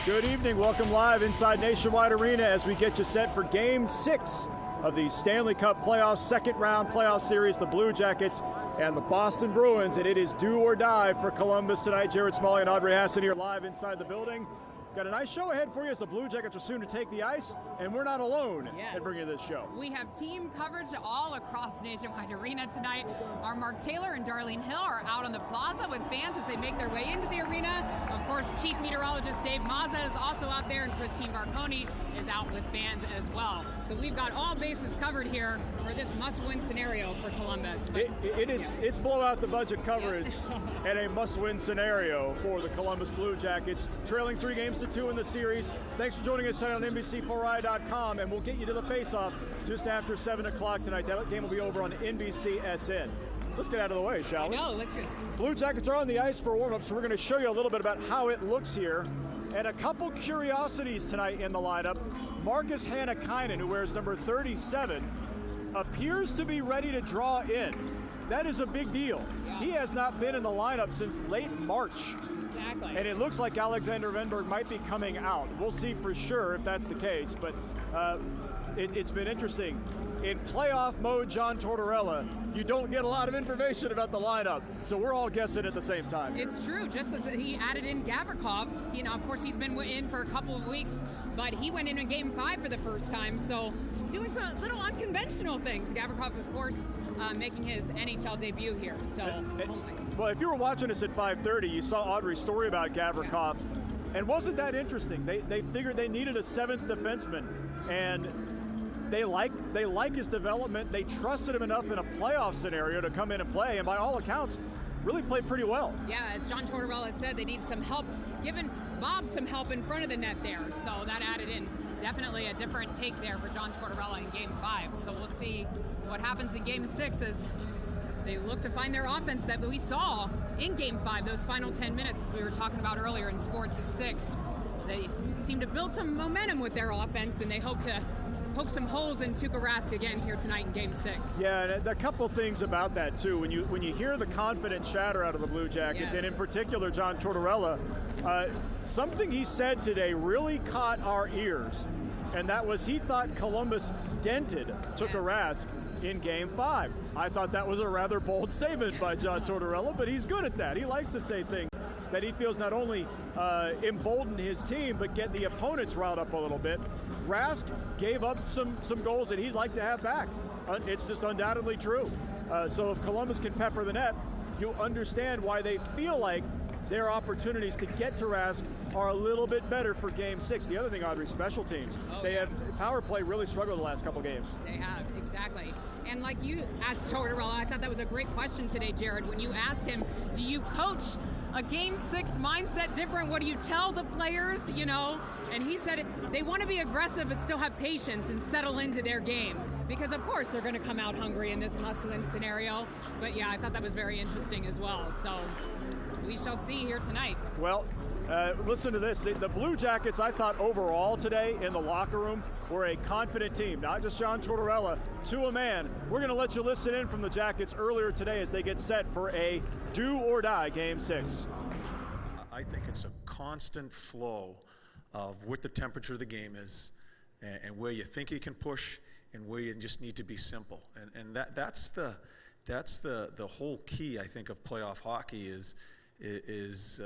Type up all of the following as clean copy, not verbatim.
Good evening. Welcome live inside Nationwide Arena as we get you set for Game 6 of the Stanley Cup playoffs, second round playoff series, the Blue Jackets and the Boston Bruins, and it is do or die for Columbus tonight. Jared Smalley and Audrey Hassan here live inside the building. Got a nice show ahead for you as the Blue Jackets are soon to take the ice, and we're not alone in bringing this show. We have team coverage all across Nationwide Arena tonight. Our Mark Taylor and Darlene Hill are out on the plaza with fans as they make their way into the arena. Of course, Chief Meteorologist Dave Mazza is also out there, and Christine Barconi is out with fans as well. So we've got all bases covered here for this must-win scenario for Columbus. It's blow out the budget coverage and a must-win scenario for the Columbus Blue Jackets, trailing 3-2 in the series. Thanks for joining us tonight on NBC4i.com, and we'll get you to the face-off just after 7 o'clock tonight. That game will be over on NBCSN. Let's get out of the way, shall we? Let's go. Blue Jackets are on the ice for warm-up, so we're going to show you a little bit about how it looks here. And a couple curiosities tonight in the lineup. Marcus Hannakainen, who wears number 37, appears to be ready to draw in. That is a big deal. Yeah. He has not been in the lineup since late March. Exactly. And it looks like Alexander Venberg might be coming out. We'll see for sure if that's the case, but it's been interesting. In playoff mode, John Tortorella, you don't get a lot of information about the lineup, so we're all guessing at the same time. It's true. Just as he added in Gavrikov, of course he's been in for a couple of weeks, but he went in Game 5 for the first time, so doing some little unconventional things. Gavrikov, of course, making his NHL debut here. So, well, if you were watching us at 5:30, you saw Audrey's story about Gavrikov, and wasn't that interesting? They figured they needed a 7th defenseman, and they like his development. They trusted him enough in a playoff scenario to come in and play, and by all accounts, really played pretty well. Yeah, as John Tortorella said, they need some help, giving Bob some help in front of the net there. So that added in definitely a different take there for John Tortorella in Game 5. So we'll see what happens in Game 6 as they look to find their offense that we saw in Game 5, those final 10 minutes we were talking about earlier in Sports at 6. They seem to build some momentum with their offense, and they hope to poke some holes in Tuukka Rask again here tonight in Game 6. Yeah, and a couple things about that too. When you hear the confident chatter out of the Blue Jackets, and in particular John Tortorella, something he said today really caught our ears, and that was he thought Columbus dented Tuukka Rask in Game 5. I thought that was a rather bold statement by John Tortorella, but he's good at that. He likes to say things that he feels not only embolden his team, but get the opponents riled up a little bit. Rask gave up some goals that he'd like to have back. It's just undoubtedly true. So if Columbus can pepper the net, you understand why they feel like their opportunities to get to Rask are a little bit better for Game 6. The other thing, Audrey, special teams. They have power play really struggled the last couple games. They have, exactly. And like you asked Tortorella, I thought that was a great question today, Jared, when you asked him, do you coach a Game 6 mindset different? What do you tell the players, And he said they want to be aggressive but still have patience and settle into their game. Because, of course, they're going to come out hungry in this must-win scenario. But, yeah, I thought that was very interesting as well. So we shall see here tonight. Well, listen to this. The Blue Jackets, I thought overall today in the locker room, were a confident team. Not just John Tortorella, to a man. We're going to let you listen in from the Jackets earlier today as they get set for a do-or-die Game 6. I think it's a constant flow of what the temperature of the game is and where you think you can push and where you just need to be simple. And that's the whole key, I think, of playoff hockey is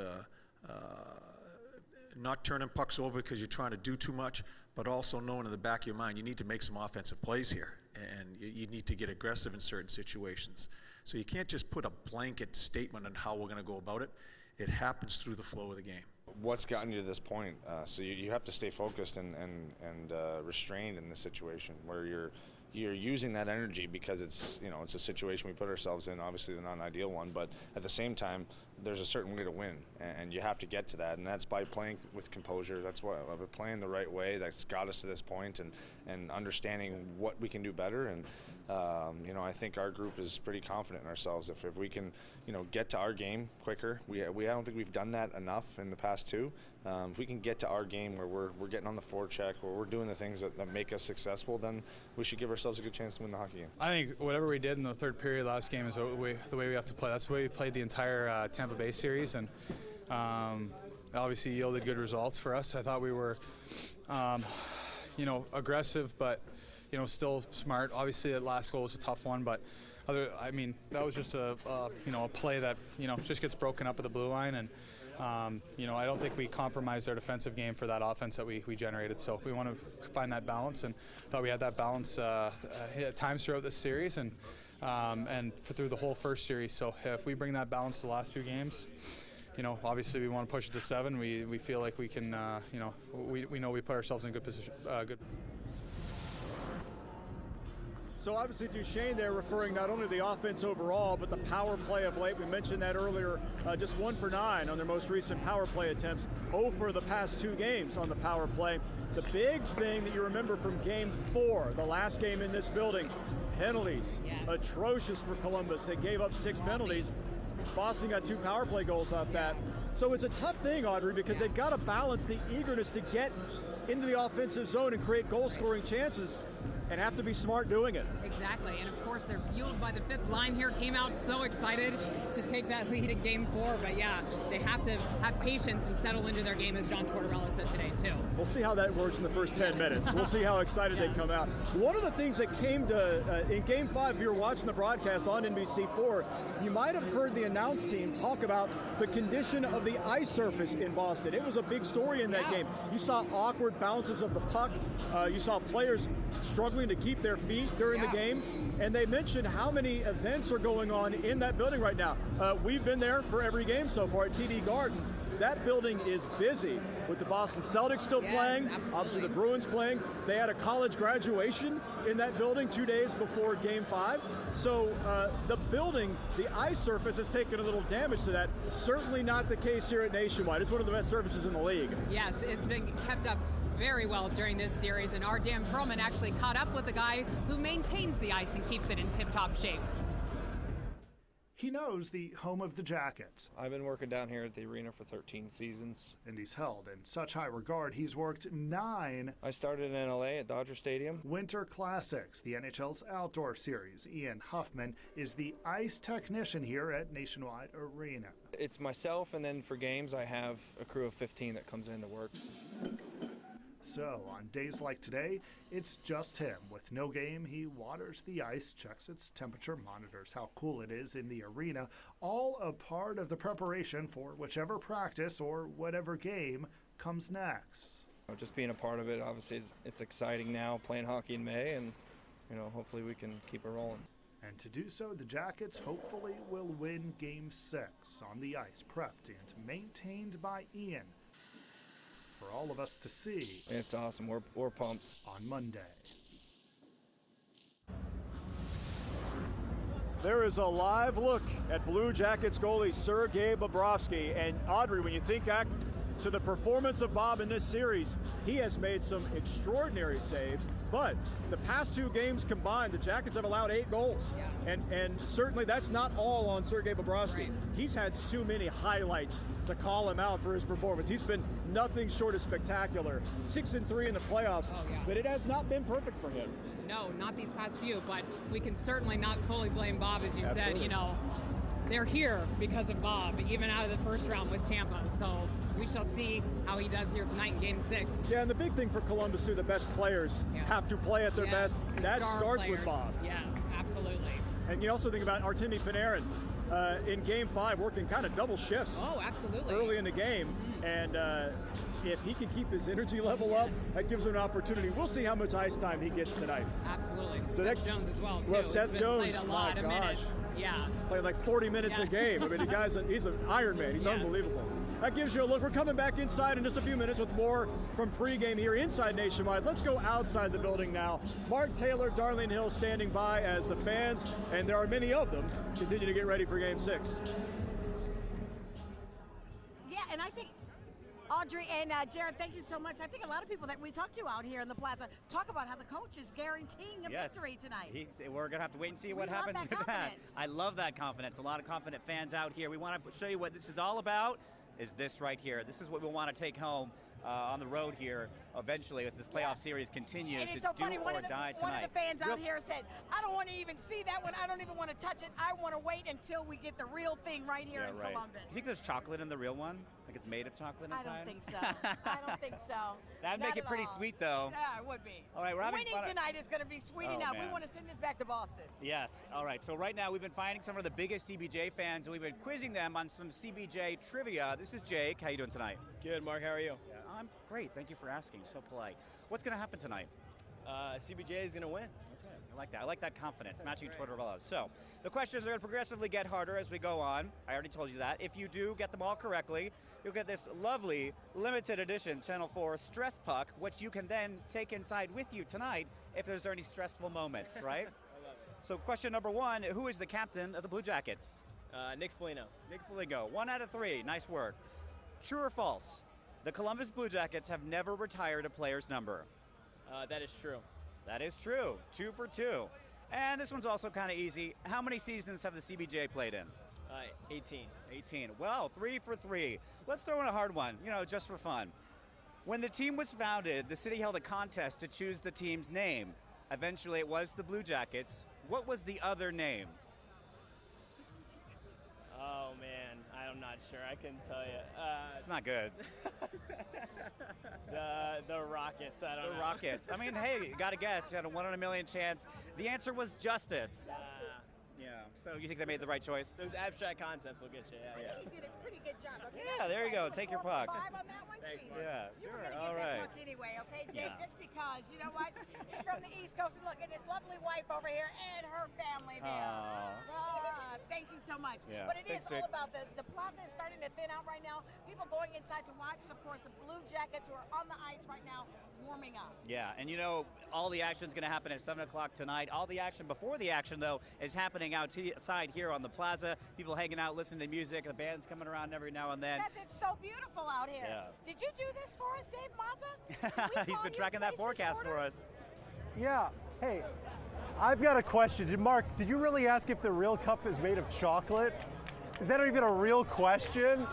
not turning pucks over because you're trying to do too much, but also knowing in the back of your mind you need to make some offensive plays here, and you need to get aggressive in certain situations. So you can't just put a blanket statement on how we're going to go about it. It happens through the flow of the game. What's gotten you to this point? So you have to stay focused and restrained in this situation where you're using that energy because it's it's a situation we put ourselves in, obviously not an ideal one, but at the same time there's a certain way to win, and you have to get to that, and that's by playing with composure. That's why we're playing the right way. That's got us to this point, and understanding what we can do better. And I think our group is pretty confident in ourselves. If we can get to our game quicker, I don't think we've done that enough in the past two. If we can get to our game where we're getting on the forecheck, where we're doing the things that make us successful, then we should give ourselves a good chance to win the hockey game. I think whatever we did in the third period last game is the way we have to play. That's the way we played the entire Tampa Bay series, and obviously yielded good results for us. I thought we were, aggressive, but still smart. Obviously, that last goal was a tough one, but that was just a play that just gets broken up at the blue line, and I don't think we compromised our defensive game for that offense that we generated. So we want to find that balance, and thought we had that balance at times throughout this series and through the whole first series. So if we bring that balance to the last 2 games, obviously we want to push it to 7. We feel like we can, we know we put ourselves in a good position. So obviously Duchesne there referring not only to the offense overall, but the power play of late. We mentioned that earlier, just 1 for 9 on their most recent power play attempts, 0 for the past 2 games on the power play. The big thing that you remember from Game 4, the last game in this building, penalties. Yes. Atrocious for Columbus. They gave up 6 penalties. Boston got 2 power play goals off that. So it's a tough thing, Audrey, because they've got to balance the eagerness to get into the offensive zone and create goal-scoring chances, and have to be smart doing it. Exactly, and of course they're fueled by the 5th line here. Came out so excited to take that lead in Game 4, but yeah, they have to have patience and settle into their game, as John Tortorella said today too. We'll see how that works in the first 10 minutes. We'll see how excited they come out. One of the things that came to, in Game 5, if you were watching the broadcast on NBC4, you might have heard the announce team talk about the condition of the ice surface in Boston. It was a big story in that game. You saw awkward bounces of the puck. You saw players struggling to keep their feet during the game, and they mentioned how many events are going on in that building right now. We've been there for every game so far at TD Garden. That building is busy with the Boston Celtics still playing, absolutely. Obviously the Bruins playing. They had a college graduation in that building 2 days before Game 5. So the building, the ice surface has taken a little damage to that. Certainly not the case here at Nationwide. It's one of the best surfaces in the league. Yes, it's been kept up very well during this series, and our Dan Perlman actually caught up with the guy who maintains the ice and keeps it in tip-top shape. He knows the home of the Jackets. I've been working down here at the arena for 13 seasons. And he's held in such high regard, he's worked 9. I started in LA at Dodger Stadium. Winter Classics, the NHL's outdoor series. Ian Huffman is the ice technician here at Nationwide Arena. It's myself, and then for games I have a crew of 15 that comes in to work. So, on days like today, it's just him. With no game, he waters the ice, checks its temperature, monitors how cool it is in the arena, all a part of the preparation for whichever practice or whatever game comes next. Just being a part of it, obviously, it's exciting now, playing hockey in May, and hopefully we can keep it rolling. And to do so, the Jackets hopefully will win Game 6 on the ice, prepped and maintained by Ian, for all of us to see. It's awesome. We're pumped. On Monday. There is a live look at Blue Jackets goalie Sergei Bobrovsky. And Audrey, when you think back to the performance of Bob in this series, he has made some extraordinary saves. But the past 2 games combined, the Jackets have allowed 8 goals. Yeah. And certainly that's not all on Sergei Bobrovsky. Right. He's had too many highlights to call him out for his performance. He's been nothing short of spectacular. 6-3 in the playoffs, but it has not been perfect for him. No, not these past few, but we can certainly not fully blame Bob, as you Absolutely. said. They're here because of Bob, even out of the first round with Tampa. So we shall see how he does here tonight in Game 6. Yeah, and the big thing for Columbus, too, the best players have to play at their best. That starts with Bob. Yes, absolutely. And you also think about Artemi Panarin in Game 5, working kind of double shifts. Oh, absolutely. Early in the game. And if he can keep his energy level up, that gives him an opportunity. We'll see how much ice time he gets tonight. Absolutely. So Seth Jones as well, too. Well, Seth Jones, played a lot of minutes. Yeah. Playing like 40 minutes a game. I mean, he's an Iron Man. He's unbelievable. That gives you a look. We're coming back inside in just a few minutes with more from pregame here inside Nationwide. Let's go outside the building now. Mark Taylor, Darlene Hill standing by as the fans, and there are many of them, continue to get ready for Game 6. Yeah, and I think Audrey and Jared, thank you so much. I think a lot of people that we talk to out here in the plaza talk about how the coach is guaranteeing a victory tonight. We're going to have to wait and see what happens with that. I love that confidence. A lot of confident fans out here. We want to show you what this is all about. Is this right here. This is what we want to take home on the road here eventually as this playoff series continues. And it's so funny, one of the fans out here said, I don't want to even see that one. I don't even want to touch it. I want to wait until we get the real thing right here in Columbus. You think there's chocolate in the real one? Like it's made of chocolate I inside? don't think so. I don't think so. That'd Not make it at pretty all. sweet, though. Yeah, it would be. All right, we're having Winning fun. tonight is going to be sweet Oh, enough. We man. want to send this back to Boston. Yes. All right. So right now we've been finding some of the biggest CBJ fans, and we've been quizzing them on some CBJ trivia. This is Jake. How you doing tonight? Good, Mark. How are you? Yeah, I'm great. Thank you for asking. So polite. What's going to happen tonight? CBJ is going to win. Okay. I like that. I like that confidence, matching Tortorella's. So the questions are going to progressively get harder as we go on. I already told you that. If you do get them all correctly, you'll get this lovely limited edition Channel 4 stress puck, which you can then take inside with you tonight if there's any stressful moments, right? I love it. So question number 1, who is the captain of the Blue Jackets? Nick Foligno. Nick Foligno. 1 out of 3. Nice work. True or false? The Columbus Blue Jackets have never retired a player's number. That is true. That is true. 2 for 2. And this one's also kind of easy. How many seasons have the CBJ played in? 18. 18. Well, 3 for 3. Let's throw in a hard one, just for fun. When the team was founded, the city held a contest to choose the team's name. Eventually, it was the Blue Jackets. What was the other name? Oh, man. I'm not sure. I couldn't tell you. It's not good. The Rockets. I don't know. The Rockets. I mean, hey, you got to guess. You had a 1 in a million chance. The answer was Justice. Yeah. So you think they made the right choice? Those abstract concepts will get you. I think he did a pretty good job. Okay? Yeah, there you go. Take your puck. 5 on that one. Thanks, Jesus. Mark. Yeah, You were sure. going to All get right. that puck anyway, okay, Jake? Yeah. Just because, you know what? He's from the East Coast, and look at his lovely wife over here and her family there. Thank you so much. Yeah. But it is Thanks, all Jake. about the plaza is starting to thin out right now. People going inside to watch, of course, the Blue Jackets who are on the ice right now warming up. Yeah, and all the action's going to happen at 7 o'clock tonight. All the action before the action, though, is happening outside here on the plaza. People hanging out, listening to music. The band's coming around every now and then. Yes, it's so beautiful out here. Yeah. Did you do this for us, Dave Mazza? He's been tracking that forecast for us. Yeah. Hey, I've got a question. Mark, did you really ask if the real cup is made of chocolate? Is that even a real question?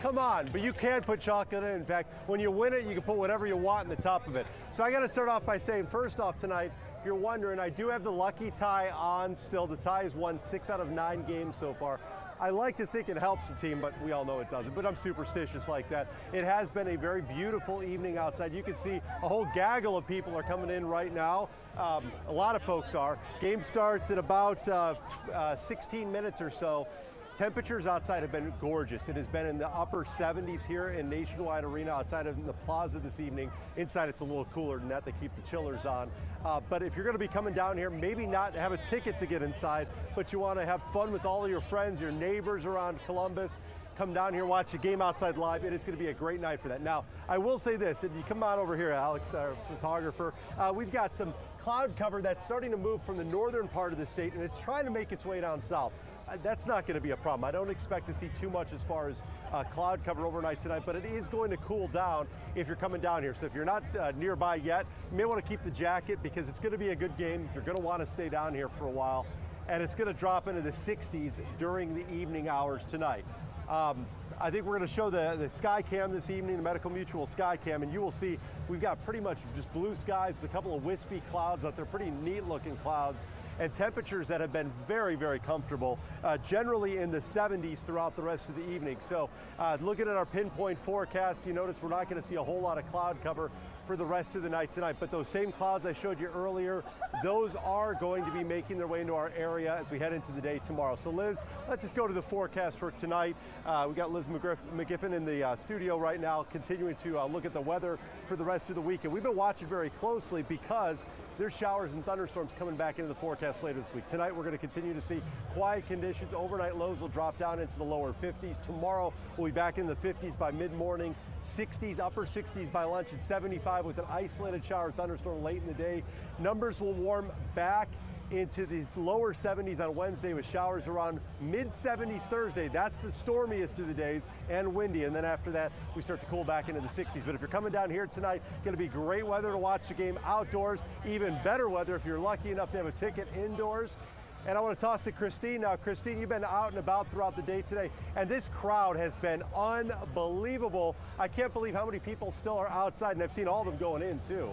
Come on, but you can put chocolate in. In fact, when you win it, you can put whatever you want in the top of it. So I got to start off by saying, first off tonight, if you're wondering, I do have the lucky tie on still. The tie has won 6 out of 9 games so far. I like to think it helps the team, but we all know it doesn't. But I'm superstitious like that. It has been a very beautiful evening outside. You can see a whole gaggle of people are coming in right now. A lot of folks are. Game starts in about 16 minutes or so. Temperatures outside have been gorgeous. It has been in the upper 70s here in Nationwide Arena outside of the plaza this evening. Inside it's a little cooler than that. They keep the chillers on. But if you're going to be coming down here, maybe not have a ticket to get inside, but you want to have fun with all of your friends, your neighbors around Columbus, come down here, watch the game outside live. It is going to be a great night for that. Now, I will say this, and you come on over here, Alex, our photographer. We've got some cloud cover that's starting to move from the northern part of the state, and it's trying to make its way down south. That's not going to be a problem. I don't expect to see too much as far as cloud cover overnight tonight, but it is going to cool down if you're coming down here. So if you're not nearby yet, you may want to keep the jacket because it's going to be a good game. You're going to want to stay down here for a while, and it's going to drop into the 60s during the evening hours tonight. I think we're going to show the sky cam this evening, the Medical Mutual sky cam, and you will see we've got pretty much just blue skies with a couple of wispy clouds out there, pretty neat looking clouds, and temperatures that have been very, very comfortable, generally in the 70s throughout the rest of the evening. So looking at our pinpoint forecast, you notice we're not going to see a whole lot of cloud cover for the rest of the night tonight, but those same clouds I showed you earlier, those are going to be making their way into our area as we head into the day tomorrow. So Liz, let's just go to the forecast for tonight. We got Liz McGiffin in the studio right now, continuing to look at the weather for the rest of the week. And we've been watching very closely because there's showers and thunderstorms coming back into the forecast later this week. Tonight we're going to continue to see quiet conditions. Overnight lows will drop down into the lower 50s. Tomorrow we'll be back in the 50s by mid-morning, 60s, upper 60s by lunch, and 75 with an isolated shower thunderstorm late in the day. Numbers will warm back into the lower 70s on Wednesday with showers around mid-70s Thursday. That's the stormiest of the days and windy. And then after that, we start to cool back into the 60s. But if you're coming down here tonight, going to be great weather to watch the game outdoors. Even better weather if you're lucky enough to have a ticket indoors. And I want to toss to Christine now. Christine, you've been out and about throughout the day today, and this crowd has been unbelievable. I can't believe how many people still are outside, and I've seen all of them going in too.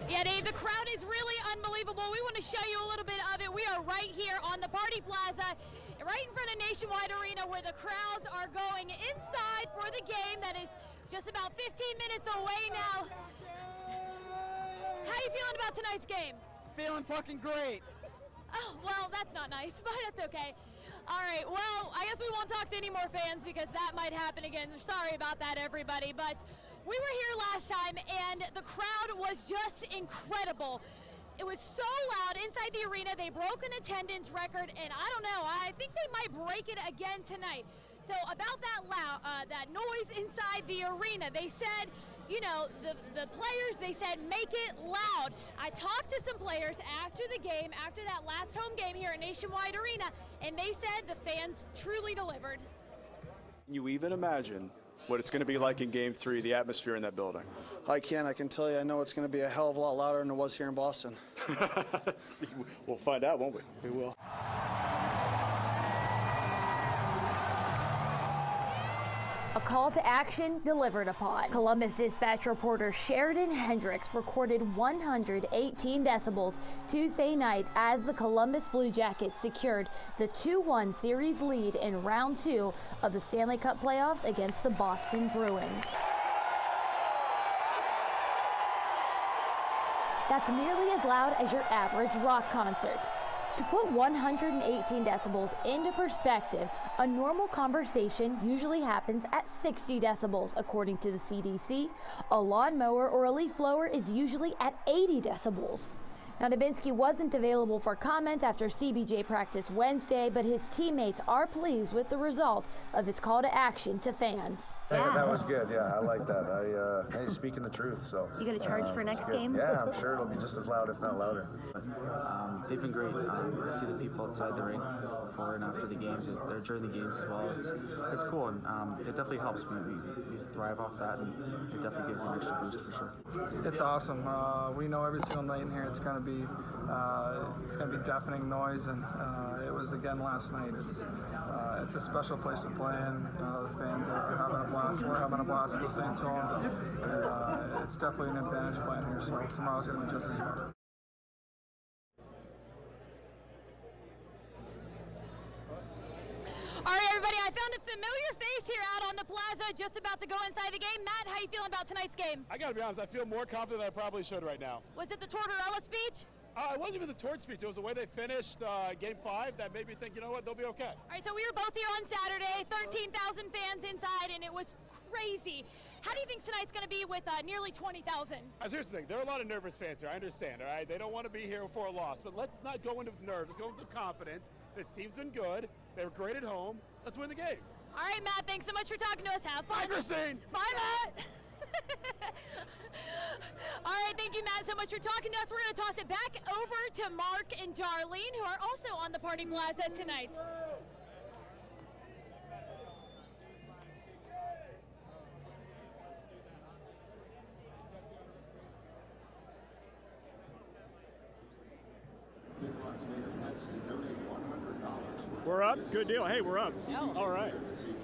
Yeah, Dave, the crowd is really unbelievable. We want to show you a little bit of it. We are right here on the Party Plaza, right in front of Nationwide Arena, where the crowds are going inside for the game that is just about 15 minutes away now. How you feeling about tonight's game? Feeling fucking great. Oh, well, that's not nice, but that's okay. All right, well, I guess we won't talk to any more fans because that might happen again. Sorry about that, everybody, but we were here last time, and the crowd was just incredible. It was so loud inside the arena. They broke an attendance record, and I don't know, I think they might break it again tonight. So about that noise inside the arena, they said, you know, the players, they said, make it loud. I talked to some players after the game, after that last home game here at Nationwide Arena, and they said the fans truly delivered. Can you even imagine what it's going to be like in Game 3, the atmosphere in that building? I can tell you, I know it's going to be a hell of a lot louder than it was here in Boston. We'll find out, won't we? We will. A call to action delivered upon. Columbus Dispatch reporter Sheridan Hendricks recorded 118 decibels Tuesday night as the Columbus Blue Jackets secured the 2-1 series lead in round 2 of the Stanley Cup playoffs against the Boston Bruins. That's nearly as loud as your average rock concert. To put 118 decibels into perspective, a normal conversation usually happens at 60 decibels, according to the CDC. A lawnmower or a leaf blower is usually at 80 decibels. Now, Dubinsky wasn't available for comment after CBJ practice Wednesday, but his teammates are pleased with the result of his call to action to fans. Yeah, that was good. Yeah, I like that. Hey, speaking the truth. So You gonna charge for next game? Yeah, I'm sure it'll be just as loud, if not louder. They've been great. I see the people outside the rink before and after the games, or during the games as well. It's cool, and it definitely helps. We thrive off that, and it definitely gives an extra boost for sure. It's awesome. We know every single night in here it's gonna be deafening noise, and it was again last night. It's a special place to play in. The fans are having a blast. We're having a blast at the same time. And it's definitely an advantage playing here. So tomorrow's gonna be just as fun. All right, everybody, I found a familiar face here out on the plaza, just about to go inside the game. Matt, how you feeling about tonight's game? I got to be honest, I feel more confident than I probably should right now. Was it the Tortorella speech? It wasn't even the Tort speech. It was the way they finished Game 5 that made me think, you know what, they'll be okay. All right, so we were both here on Saturday, 13,000 fans inside, and it was crazy. How do you think tonight's going to be with nearly 20,000? Here's the thing. There are a lot of nervous fans here. I understand, all right? They don't want to be here for a loss. But let's not go into nerves. Let's go into confidence. This team's been good. They were great at home. Let's win the game. All right, Matt, thanks so much for talking to us. Have fun. Bye, Christine. Bye, Matt. All right, thank you, Matt, so much for talking to us. We're going to toss it back over to Mark and Darlene, who are also on the Party Plaza tonight. We're up? Good deal. Hey, we're up. All right.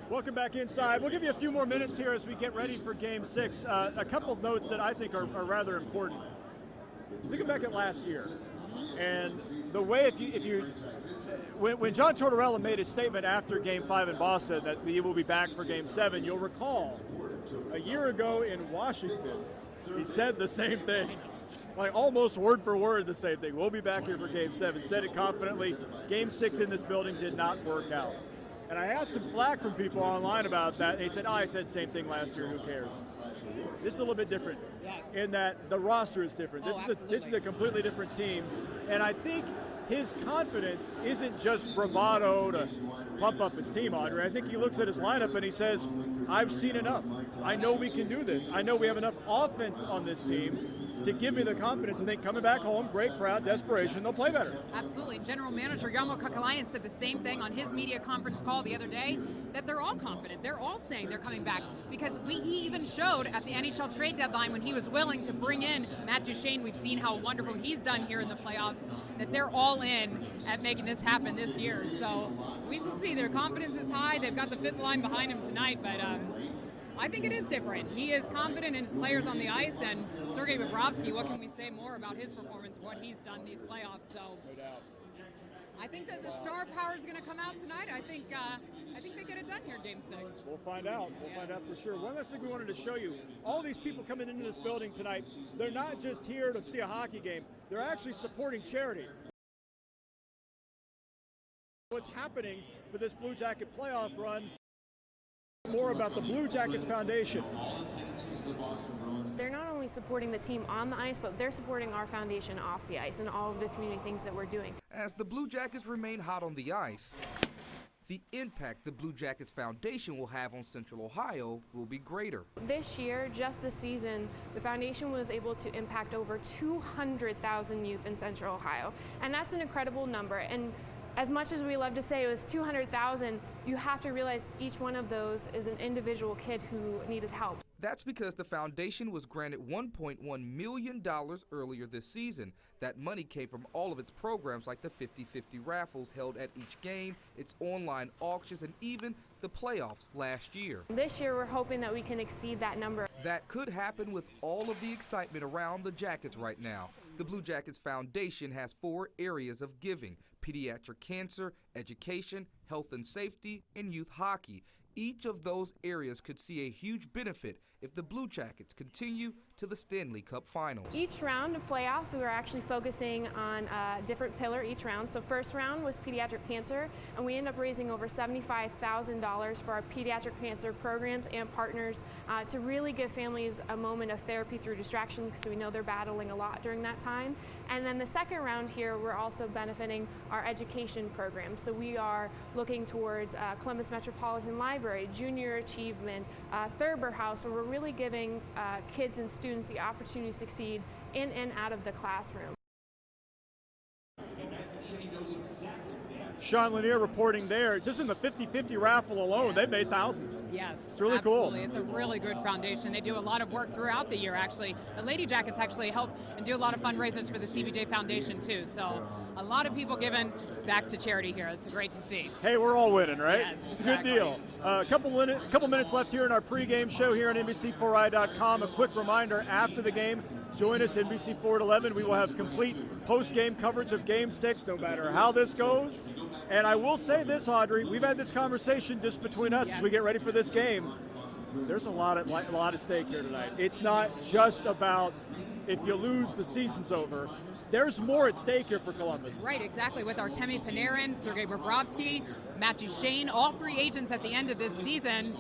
Welcome back inside. We'll give you a few more minutes here as we get ready for Game 6. A couple of notes that I think are rather important. Looking back at last year, and the way when John Tortorella made his statement after Game 5 in Boston that he will be back for Game 7, you'll recall a year ago in Washington, he said the same thing. Like almost word for word the same thing. We'll be back here for Game 7. Said it confidently. Game 6 in this building did not work out. And I had some flack from people online about that. They said, I said the same thing last year. Who cares? This is a little bit different in that the roster is different. This is a completely different team. And I think his confidence isn't just bravado to pump up his team, Audrey. I think he looks at his lineup and he says, I've seen enough. I know we can do this. I know we have enough offense on this team to give me the confidence and think coming back home, great crowd, desperation, they'll play better. Absolutely. General Manager Jarmo Kekalainen said the same thing on his media conference call the other day, that they're all confident. They're all saying they're coming back because he even showed at the NHL trade deadline when he was willing to bring in Matt Duchene. We've seen how wonderful he's done here in the playoffs, that they're all in at making this happen this year. So we shall see. Their confidence is high. They've got the fifth line behind them tonight, but I think it is different. He is confident in his players on the ice, and Sergei Bobrovsky, what can we say more about his performance, what he's done these playoffs? So no doubt. I think that the star power is going to come out tonight. I think they get it done here, Game 6. We'll find out. We'll find out for sure. One last thing we wanted to show you. All these people coming into this building tonight, they're not just here to see a hockey game. They're actually supporting charity. What's happening with this Blue Jacket playoff run? More about the Blue Jackets Foundation. They're not only supporting the team on the ice, but they're supporting our foundation off the ice and all of the community things that we're doing. As the Blue Jackets remain hot on the ice, the impact the Blue Jackets Foundation will have on Central Ohio will be greater. This year, just this season, the foundation was able to impact over 200,000 youth in Central Ohio, and that's an incredible number. And as much as we love to say it was 200,000, you have to realize each one of those is an individual kid who needed help. That's because the foundation was granted $1.1 million earlier this season. That money came from all of its programs like the 50-50 raffles held at each game, its online auctions, and even the playoffs last year. This year we're hoping that we can exceed that number. That could happen with all of the excitement around the Jackets right now. The Blue Jackets Foundation has 4 areas of giving: pediatric cancer, education, health and safety, and youth hockey. Each of those areas could see a huge benefit if the Blue Jackets continue to the Stanley Cup Finals. Each round of playoffs, we were actually focusing on a different pillar each round. So first round was pediatric cancer, and we ended up raising over $75,000 for our pediatric cancer programs and partners to really give families a moment of therapy through distraction, because we know they're battling a lot during that time. And then the second round here, we're also benefiting our education program. So we are looking towards Columbus Metropolitan Library, Junior Achievement, Thurber House, where we're really giving kids and students the opportunity to succeed in and out of the classroom. Sean Lanier reporting there. Just in the 50-50 raffle alone, they've made thousands. Yes, it's really absolutely. cool. It's a really good foundation. They do a lot of work throughout the year, actually. The Lady Jackets actually help and do a lot of fundraisers for the CBJ Foundation, too. So a lot of people giving back to charity here. It's great to see. Hey, we're all winning, right? Yes, it's exactly. a good deal. A couple minutes left here in our pregame show here on NBC4i.com. A quick reminder, after the game, join us NBC4 at 11. We will have complete post-game coverage of Game 6, no matter how this goes. And I will say this, Audrey, we've had this conversation just between us as we get ready for this game. There's a lot at stake here tonight. It's not just about if you lose, the season's over. There's more at stake here for Columbus. Right, exactly. With Artemi Panarin, Sergei Bobrovsky, Matthew Shane, all free agents at the end of this season.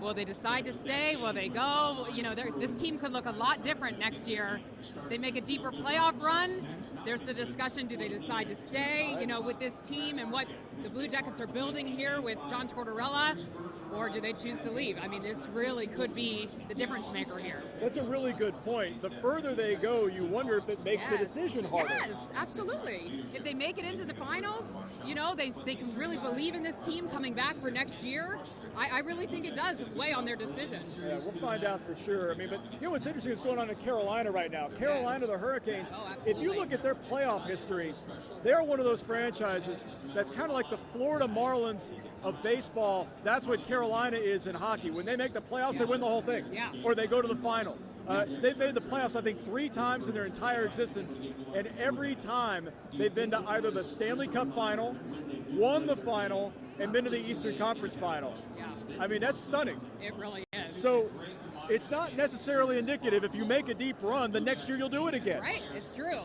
Will they decide to stay? Will they go? You know, this team could look a lot different next year. If they make a deeper playoff run, there's the discussion, do they decide to stay, you know, with this team and what the Blue Jackets are building here with John Tortorella, or do they choose to leave? I mean, this really could be the difference maker here. That's a really good point. The further they go, you wonder if it makes the decision harder. Yes, absolutely. If they make it into the finals, you know, they can really believe in this team coming back for next year. I really think it does weigh on their decision. Yeah, we'll find out for sure. I mean, but you know what's interesting is going on in Carolina right now. Carolina, the Hurricanes, if you look at their playoff history, they're one of those franchises that's kind of like the Florida Marlins of baseball. That's what Carolina is in hockey. When they make the playoffs, they win the whole thing. Yeah. Or they go to the final. They've made the playoffs, I think, 3 times in their entire existence, and every time they've been to either the Stanley Cup final, won the final, and been to the Eastern Conference final. Yeah. I mean, that's stunning. It really is. So it's not necessarily indicative if you make a deep run, the next year you'll do it again. Right, it's true.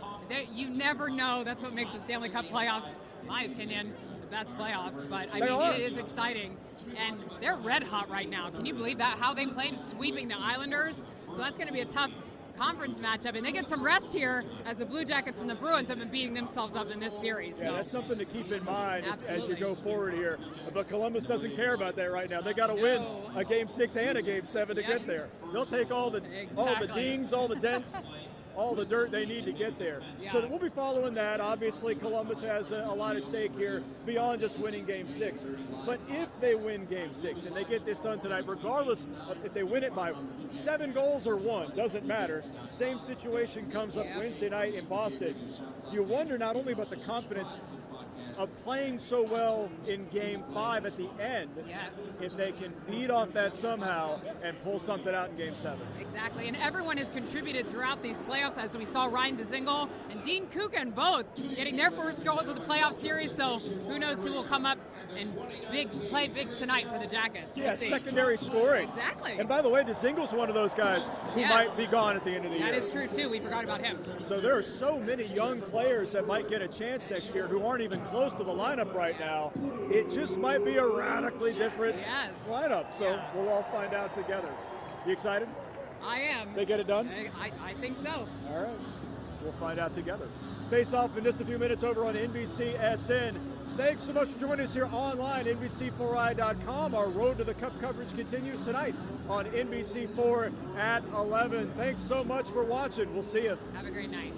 You never know. That's what makes the Stanley Cup playoffs, in my opinion, the best playoffs. But I mean, it is exciting. And they're red hot right now. Can you believe that? How they played sweeping the Islanders. So that's going to be a tough conference matchup, and they get some rest here as the Blue Jackets and the Bruins have been beating themselves up in this series. Yeah, that's something to keep in mind as you go forward here. But Columbus doesn't care about that right now. They got to win a Game 6 and a Game 7 to get there. They'll take all the dings, all the dents, all the dirt they need to get there. Yeah. So we'll be following that. Obviously, Columbus has a lot at stake here beyond just winning Game 6. But if they win Game 6 and they get this done tonight, regardless of if they win it by 7 goals or 1, doesn't matter. Same situation comes up Wednesday night in Boston. You wonder not only about the confidence of playing so well in Game 5 at the end. Yes. If they can beat off that somehow and pull something out in Game 7. Exactly, and everyone has contributed throughout these playoffs, as we saw Ryan Dzingel and Dean Kukan both getting their first goals of the playoff series, so who knows who will come up and play big tonight for the Jackets. Yeah, secondary scoring. Exactly. And by the way, Dzingel's one of those guys who might be gone at the end of the year. That is true, too. We forgot about him. So there are so many young players that might get a chance next year who aren't even close to the lineup right now. It just might be a radically different lineup, so we'll all find out together. You excited? I am. They get it done? I think so. All right. We'll find out together. Face off in just a few minutes over on NBCSN. Thanks so much for joining us here online, NBC4i.com. Our Road to the Cup coverage continues tonight on NBC4 at 11. Thanks so much for watching. We'll see you. Have a great night.